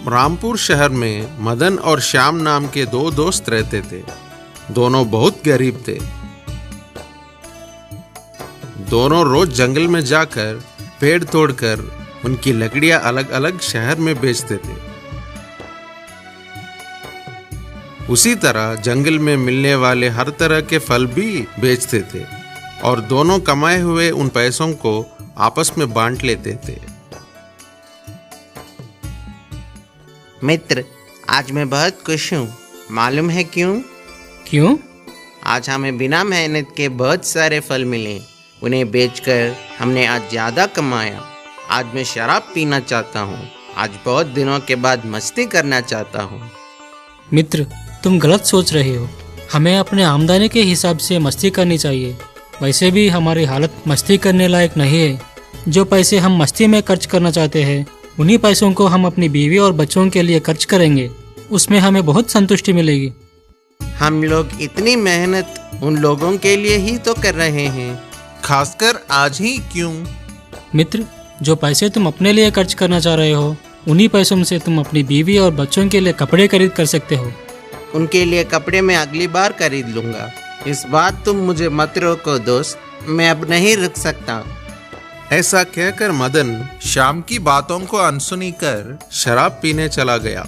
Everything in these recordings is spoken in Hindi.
रामपुर शहर में मदन और श्याम नाम के दो दोस्त रहते थे। दोनों बहुत गरीब थे। दोनों रोज जंगल में जाकर पेड़ तोड़कर उनकी लकड़ियां अलग अलग शहर में बेचते थे। उसी तरह जंगल में मिलने वाले हर तरह के फल भी बेचते थे और दोनों कमाए हुए उन पैसों को आपस में बांट लेते थे। मित्र, आज मैं बहुत खुश हूँ। मालूम है क्यों? क्यों? आज हमें बिना मेहनत के बहुत सारे फल मिले। उन्हें बेचकर हमने आज ज़्यादा कमाया। आज मैं शराब पीना चाहता हूँ। आज बहुत दिनों के बाद मस्ती करना चाहता हूँ। मित्र, तुम गलत सोच रहे हो। हमें अपने आमदनी के हिसाब से मस्ती करनी चाहिए। वैसे भी हमारी हालत मस्ती करने लायक नहीं है। जो पैसे हम मस्ती में खर्च करना चाहते हैं, उन्हीं पैसों को हम अपनी बीवी और बच्चों के लिए खर्च करेंगे। उसमें हमें बहुत संतुष्टि मिलेगी। हम लोग इतनी मेहनत उन लोगों के लिए ही तो कर रहे हैं। खासकर आज ही क्यों? मित्र, जो पैसे तुम अपने लिए खर्च करना चाह रहे हो, उन्हीं पैसों से तुम अपनी बीवी और बच्चों के लिए कपड़े खरीद कर सकते हो। उनके लिए कपड़े मैं अगली बार खरीद लूँगा। इस बार तुम मुझे मत रोको दोस्त, मैं अब नहीं रुक सकता। ऐसा कहकर मदन श्याम की बातों को अनसुनी कर शराब पीने चला गया।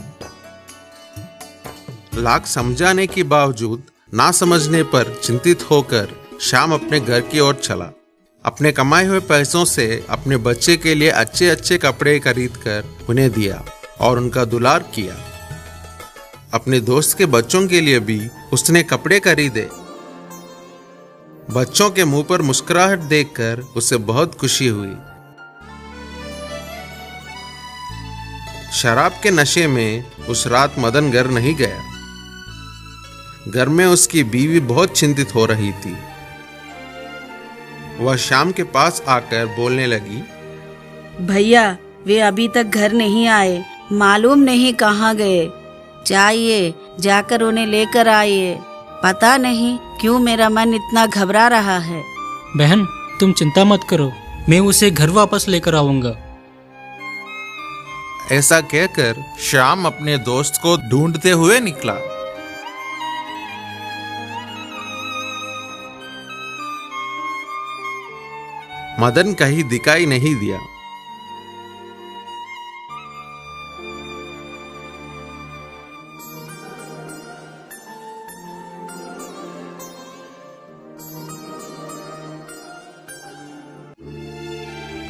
लाख समझाने के बावजूद ना समझने पर चिंतित होकर श्याम अपने घर की ओर चला। अपने कमाए हुए पैसों से अपने बच्चे के लिए अच्छे अच्छे कपड़े खरीद कर उन्हें दिया और उनका दुलार किया। अपने दोस्त के बच्चों के लिए भी उसने कपड़े खरीदे। बच्चों के मुंह पर मुस्कुराहट देखकर उसे बहुत खुशी हुई। शराब के नशे में उस रात मदन घर नहीं गया। घर में उसकी बीवी बहुत चिंतित हो रही थी। वह श्याम के पास आकर बोलने लगी, भैया, वे अभी तक घर नहीं आए। मालूम नहीं कहाँ गए। जाइए, जाकर उन्हें लेकर आइए। पता नहीं क्यों मेरा मन इतना घबरा रहा है। बहन, तुम चिंता मत करो, मैं उसे घर वापस लेकर आऊंगा। ऐसा कहकर श्याम अपने दोस्त को ढूंढते हुए निकला। मदन कहीं दिखाई नहीं दिया।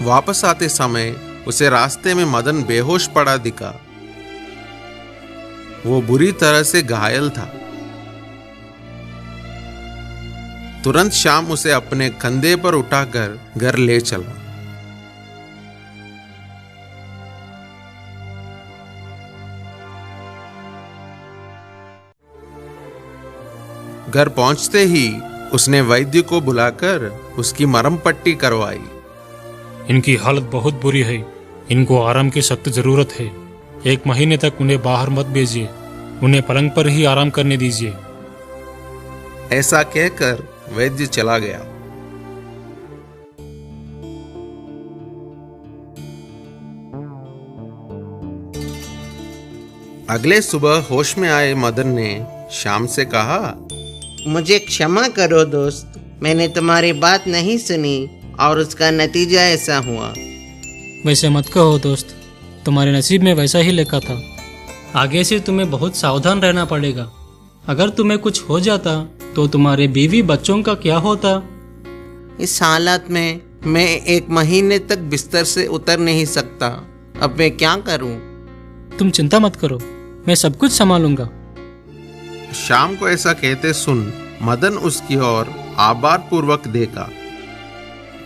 वापस आते समय उसे रास्ते में मदन बेहोश पड़ा दिखा। वो बुरी तरह से घायल था। तुरंत श्याम उसे अपने कंधे पर उठाकर घर ले चला। घर पहुंचते ही उसने वैद्य को बुलाकर उसकी मरहम पट्टी करवाई। इनकी हालत बहुत बुरी है। इनको आराम की सख्त जरूरत है। 1 महीने तक उन्हें बाहर मत भेजिए। उन्हें पलंग पर ही आराम करने दीजिए। ऐसा कहकर वैद्य चला गया। अगले सुबह होश में आए मदन ने श्याम से कहा, मुझे क्षमा करो दोस्त, मैंने तुम्हारी बात नहीं सुनी और उसका नतीजा ऐसा हुआ। वैसे मत कहो दोस्त, तुम्हारे नसीब में वैसा ही लिखा था। आगे से तुम्हें बहुत सावधान रहना पड़ेगा। अगर तुम्हें कुछ हो जाता तो तुम्हारे बीवी बच्चों का क्या होता? इस हालत में मैं 1 महीने तक बिस्तर से उतर नहीं सकता। अब मैं क्या करूं? तुम चिंता मत करो, मैं सब कुछ संभालूंगा। श्याम को ऐसा कहते सुन मदन उसकी ओर आभार पूर्वक देखा।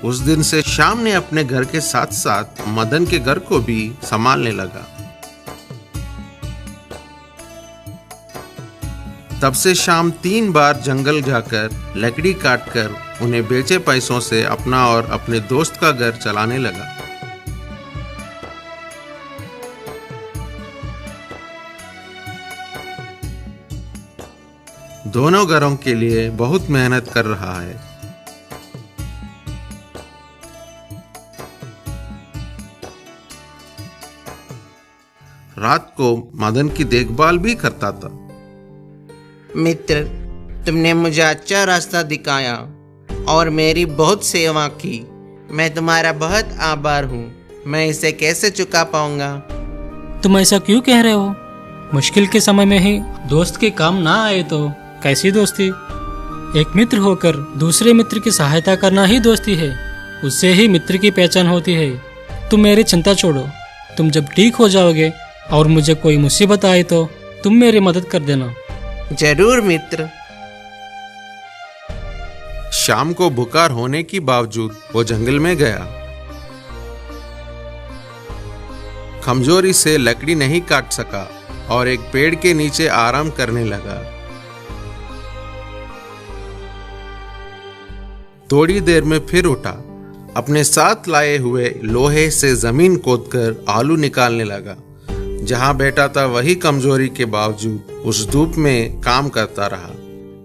उस दिन से श्याम ने अपने घर के साथ साथ मदन के घर को भी संभालने लगा। तब से श्याम 3 बार जंगल जाकर लकड़ी काटकर उन्हें बेचे पैसों से अपना और अपने दोस्त का घर चलाने लगा। दोनों घरों के लिए बहुत मेहनत कर रहा है। रात को मदन की देखभाल भी करता था। मित्र, तुमने मुझे अच्छा रास्ता दिखाया और मेरी बहुत सेवा की। मैं तुम्हारा बहुत आभार हूँ। मैं इसे कैसे चुका पाऊंगा? तुम ऐसा क्यों कह रहे हो? मुश्किल के समय में ही दोस्त के काम ना आए तो कैसी दोस्ती? एक मित्र होकर दूसरे मित्र की सहायता करना ही दोस्ती है। उससे ही मित्र की पहचान होती है। तुम मेरी चिंता छोड़ो। तुम जब ठीक हो जाओगे और मुझे कोई मुसीबत आए तो तुम मेरी मदद कर देना। जरूर मित्र। शाम को बुखार होने के बावजूद वो जंगल में गया। कमजोरी से लकड़ी नहीं काट सका और एक पेड़ के नीचे आराम करने लगा। थोड़ी देर में फिर उठा। अपने साथ लाए हुए लोहे से जमीन खोदकर आलू निकालने लगा। जहां बैठा था वही कमजोरी के बावजूद उस धूप में काम करता रहा।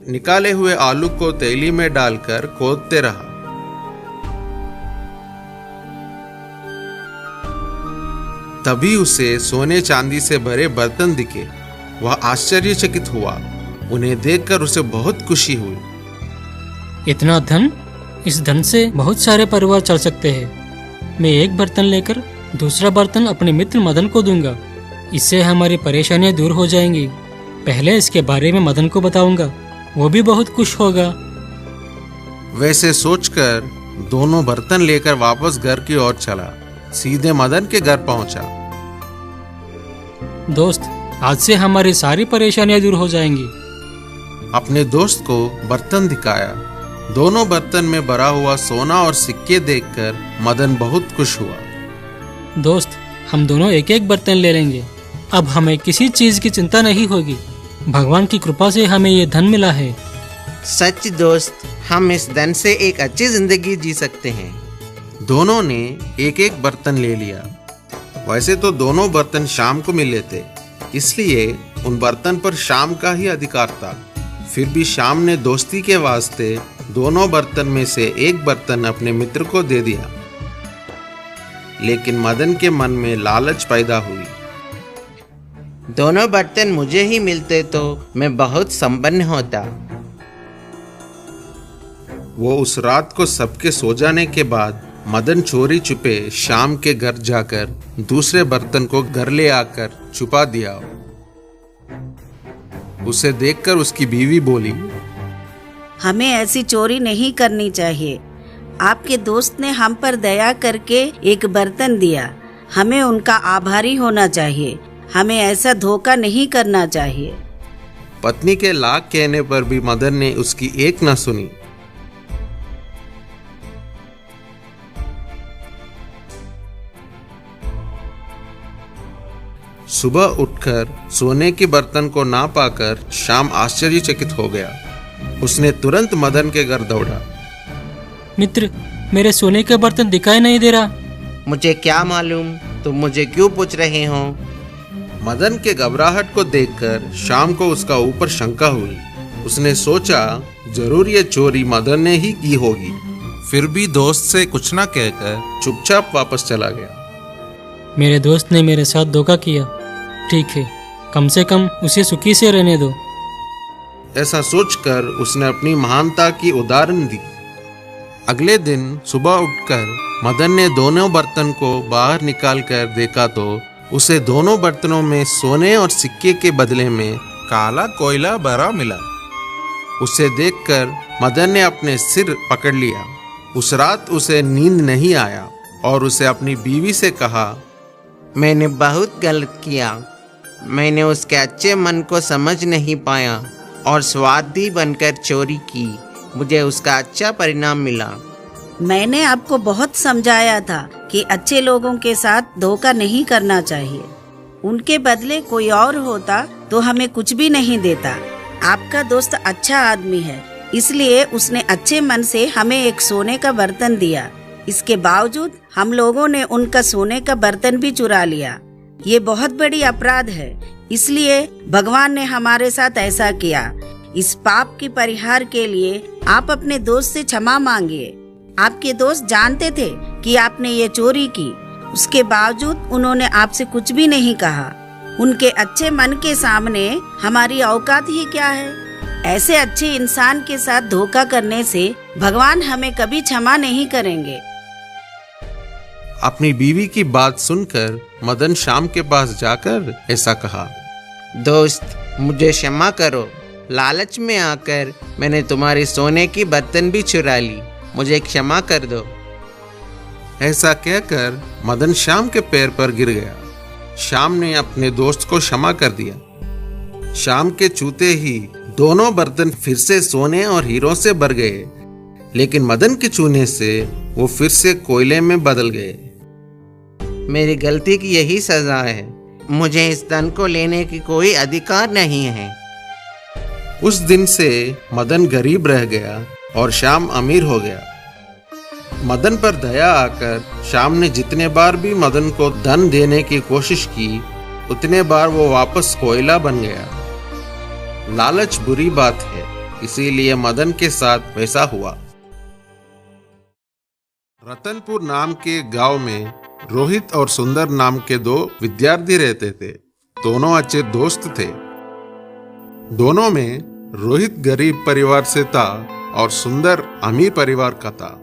निकाले हुए आलू को तैली में डालकर खोदते रहा। तभी उसे सोने चांदी से भरे बर्तन दिखे। वह आश्चर्यचकित हुआ। उन्हें देखकर उसे बहुत खुशी हुई। इतना धन? इस धन से बहुत सारे परिवार चल सकते हैं। मैं एक बर्तन लेकर दूसरा बर्तन अपने मित्र मदन को दूंगा। इससे हमारी परेशानियां दूर हो जाएंगी। पहले इसके बारे में मदन को बताऊंगा। वो भी बहुत खुश होगा। वैसे सोचकर दोनों बर्तन लेकर वापस घर की ओर चला। सीधे मदन के घर पहुंचा। दोस्त, आज से हमारी सारी परेशानियां दूर हो जाएंगी। अपने दोस्त को बर्तन दिखाया। दोनों बर्तन में भरा हुआ सोना और सिक्के देखकर मदन बहुत खुश हुआ। दोस्त, हम दोनों एक एक बर्तन ले लेंगे। अब हमें किसी चीज की चिंता नहीं होगी। भगवान की कृपा से हमें ये धन मिला है। सच दोस्त, हम इस धन से एक अच्छी जिंदगी जी सकते हैं। दोनों ने एक एक बर्तन ले लिया। वैसे तो दोनों बर्तन शाम को मिले थे, इसलिए उन बर्तन पर शाम का ही अधिकार था। फिर भी शाम ने दोस्ती के वास्ते दोनों बर्तन में से एक बर्तन अपने मित्र को दे दिया। लेकिन मदन के मन में लालच पैदा हुई। दोनों बर्तन मुझे ही मिलते तो मैं बहुत संपन्न होता। वो उस रात को सबके सो जाने के बाद मदन चोरी छुपे शाम के घर जाकर दूसरे बर्तन को घर ले आकर छुपा दिया। उसे देखकर उसकी बीवी बोली, हमें ऐसी चोरी नहीं करनी चाहिए। आपके दोस्त ने हम पर दया करके एक बर्तन दिया। हमें उनका आभारी होना चाहिए। हमें ऐसा धोखा नहीं करना चाहिए। पत्नी के लाख कहने पर भी मदन ने उसकी एक न सुनी। सुबह उठकर सोने के बर्तन को ना पाकर शाम आश्चर्यचकित हो गया। उसने तुरंत मदन के घर दौड़ा। मित्र, मेरे सोने का बर्तन दिखाई नहीं दे रहा। मुझे क्या मालूम, तुम मुझे क्यों पूछ रहे हो? मदन के घबराहट को देखकर शाम को उसका ऊपर शंका हुई। उसने सोचा जरूर ये चोरी मदन ने ही की होगी। फिर भी दोस्त से कुछ ना कहकर चुपचाप वापस चला गया। मेरे दोस्त ने मेरे साथ धोखा किया। ठीक है, कम से कम उसे सुखी से रहने दो। ऐसा सोचकर उसने अपनी महानता की उदाहरण दी। अगले दिन सुबह उठकर मदन ने दोनों बर्तन को बाहर निकालकर देखा तो उसे दोनों बर्तनों में सोने और सिक्के के बदले में काला कोयला भरा मिला। उसे देखकर मदन ने अपने सिर पकड़ लिया। उस रात उसे नींद नहीं आया और उसे अपनी बीवी से कहा, मैंने बहुत गलत किया। मैंने उसके अच्छे मन को समझ नहीं पाया और स्वार्थी बनकर चोरी की। मुझे उसका अच्छा परिणाम मिला। मैंने आपको बहुत समझाया था कि अच्छे लोगों के साथ धोखा नहीं करना चाहिए। उनके बदले कोई और होता तो हमें कुछ भी नहीं देता। आपका दोस्त अच्छा आदमी है, इसलिए उसने अच्छे मन से हमें एक सोने का बर्तन दिया। इसके बावजूद हम लोगों ने उनका सोने का बर्तन भी चुरा लिया। ये बहुत बड़ी अपराध है, इसलिए भगवान ने हमारे साथ ऐसा किया। इस पाप की परिहार के लिए आप अपने दोस्त से क्षमा मांगिए। आपके दोस्त जानते थे कि आपने ये चोरी की, उसके बावजूद उन्होंने आपसे कुछ भी नहीं कहा। उनके अच्छे मन के सामने हमारी औकात ही क्या है। ऐसे अच्छे इंसान के साथ धोखा करने से भगवान हमें कभी क्षमा नहीं करेंगे। अपनी बीवी की बात सुनकर मदन श्याम के पास जाकर ऐसा कहा, दोस्त, मुझे क्षमा करो। लालच में आकर मैंने तुम्हारी सोने की बर्तन भी चुरा ली। मुझे क्षमा कर दो। ऐसा कहकर मदन श्याम के पैर पर गिर गया। श्याम ने अपने दोस्त को क्षमा कर दिया। श्याम के छूते ही दोनों बर्तन फिर से सोने और हीरों से भर गए, लेकिन मदन के छूने से वो फिर से कोयले में बदल गए। मेरी गलती की यही सजा है। मुझे इस धन को लेने की कोई अधिकार नहीं है। उस दिन से मदन गरीब रह गया और श्याम अमीर हो गया। मदन पर दया आकर श्याम ने जितने बार भी मदन को धन देने की कोशिश की, उतने बार वो वापस कोयला बन गया। लालच बुरी बात है, इसीलिए मदन के साथ वैसा हुआ। रतनपुर नाम के गांव में रोहित और सुंदर नाम के दो विद्यार्थी रहते थे। दोनों अच्छे दोस्त थे। दोनों में रोहित गरीब परिवार से था और सुंदर अमीर परिवार का था।